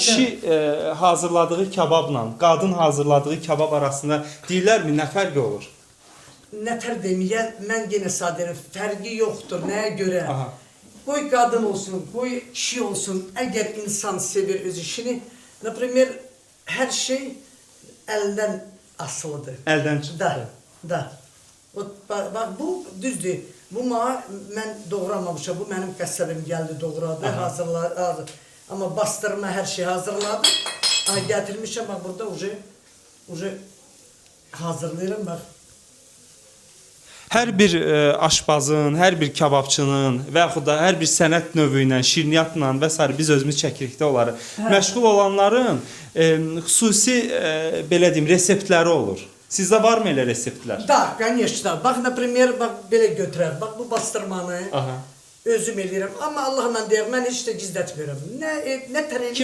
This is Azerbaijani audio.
kişi hazırladığı kebabla qadın hazırladığı kebab arasında deyirlərmi nə fərqi olur? Nətər deməyən, mən yenə sadəcə fərqi yoxdur. Nəyə görə? Aha. Qoy qadın olsun, qoy kişi olsun. Əgər insan sevir öz işini, например, hər şey əldən asılıdır. Əldən çıxır. Da. Bax, bu düzdür. Bu mən doğramamışam. Bu mənim qəssəbim gəldi doğradı, hazırladı. Amma bastırma hər şey hazırladı. Gətirmişəm, bax burada uje hazırlayıram, bax. Hər bir aşpazın, hər bir kebabçının və yaxud da hər bir sənət növü ilə, şirniyyatla və s. biz özümüz çəkirikdə onları. Məşğul olanların xüsusi belə deyim reseptləri olur. Sizdə varmı elə reseptlər? Da, конечно. Bax, например, bax belə götürər. Bax bu bastırmanı özüm eləyirəm. Amma Allah mən deyirəm, mən heç də gizlətmirəm. Nə tər eləyirəm.